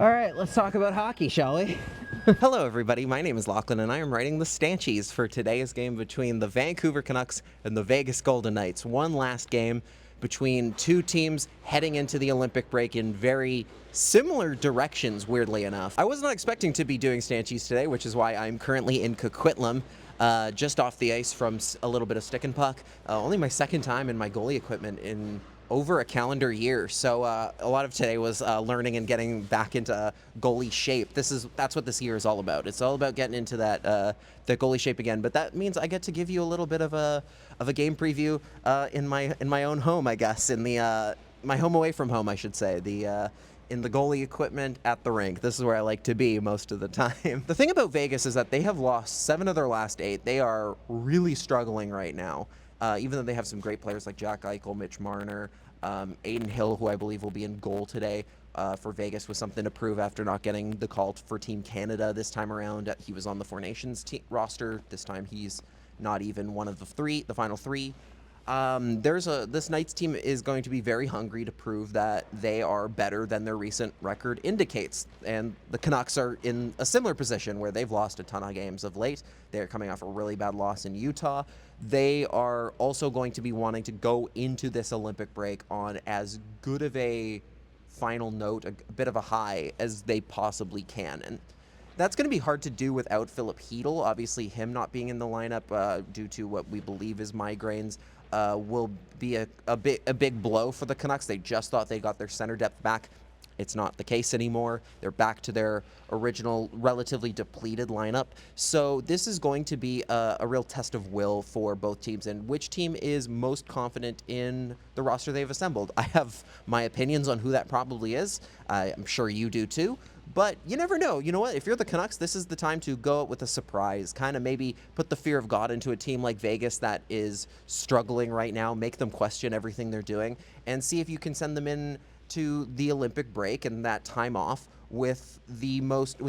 All right, let's talk about hockey, shall we? Hello, everybody. My name is Lachlan, and I am writing the Stanchies for today's game between the Vancouver Canucks and the Vegas Golden Knights. One last game between two teams heading into the Olympic break in very similar directions, weirdly enough. I was not expecting to be doing Stanchies today, which is why I'm currently in Coquitlam, just off the ice from a little bit of stick and puck. Only my second time in my goalie equipment in over a calendar year. So a lot of today was learning and getting back into goalie shape. That's what this year is all about. It's all about getting into that the goalie shape again. But that means I get to give you a little bit of a game preview in my own home, I guess, in the my home away from home, I should say. In the goalie equipment at the rink. This is where I like to be most of the time. The thing about Vegas is that they have lost 7 of their last 8. They are really struggling right now. Even though they have some great players like Jack Eichel, Mitch Marner, Aiden Hill, who I believe will be in goal today for Vegas with something to prove after not getting the call for Team Canada this time around. He was on the Four Nations roster. This time he's not even one of the final 3. This Knights team is going to be very hungry to prove that they are better than their recent record indicates. And the Canucks are in a similar position where they've lost a ton of games of late. They're coming off a really bad loss in Utah. They are also going to be wanting to go into this Olympic break on as good of a final note, a bit of a high as they possibly can. And that's going to be hard to do without Philip Hedl. Obviously, him not being in the lineup due to what we believe is migraines will be a big blow for the Canucks. They just thought they got their center depth back. It's not the case anymore. They're back to their original, relatively depleted lineup. So this is going to be a real test of will for both teams, and which team is most confident in the roster they've assembled. I have my opinions on who that probably is. I'm sure you do too. But you never know. You know what? If you're the Canucks, this is the time to go out with a surprise. Kind of maybe put the fear of God into a team like Vegas that is struggling right now. Make them question everything they're doing and see if you can send them in to the Olympic break and that time off with the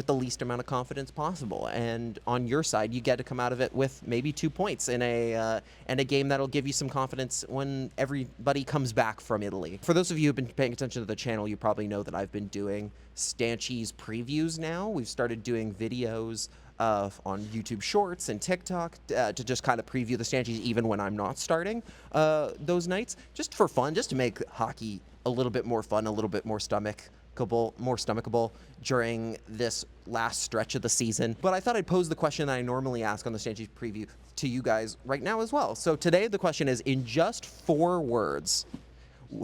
least amount of confidence possible. And on your side, you get to come out of it with maybe 2 points in a game that'll give you some confidence when everybody comes back from Italy. For those of you who've been paying attention to the channel, you probably know that I've been doing Stanchies previews now. We've started doing videos on YouTube Shorts and TikTok to just kind of preview the Stanchies even when I'm not starting those nights, just for fun, just to make hockey a little bit more fun, a little bit more stomachable during this last stretch of the season. But I thought I'd pose the question that I normally ask on the Stanchies preview to you guys right now as well. So today the question is, in just 4 words,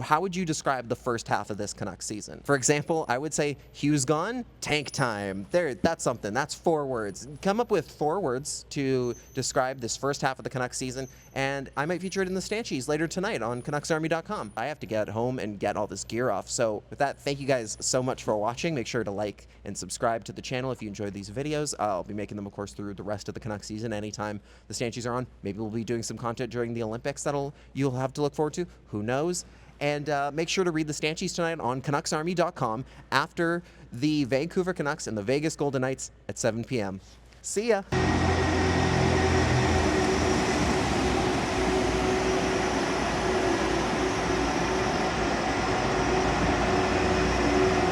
how would you describe the first half of this Canucks season? For example, I would say Hughes gone, tank time. That's something. That's 4 words. Come up with 4 words to describe this first half of the Canucks season, and I might feature it in the Stanchies later tonight on CanucksArmy.com. I have to get home and get all this gear off. So with that, thank you guys so much for watching. Make sure to like and subscribe to the channel if you enjoyed these videos. I'll be making them, of course, through the rest of the Canucks season anytime the Stanchies are on. Maybe we'll be doing some content during the Olympics you'll have to look forward to. Who knows? And make sure to read the Stanchies tonight on CanucksArmy.com after the Vancouver Canucks and the Vegas Golden Knights at 7 p.m. See ya!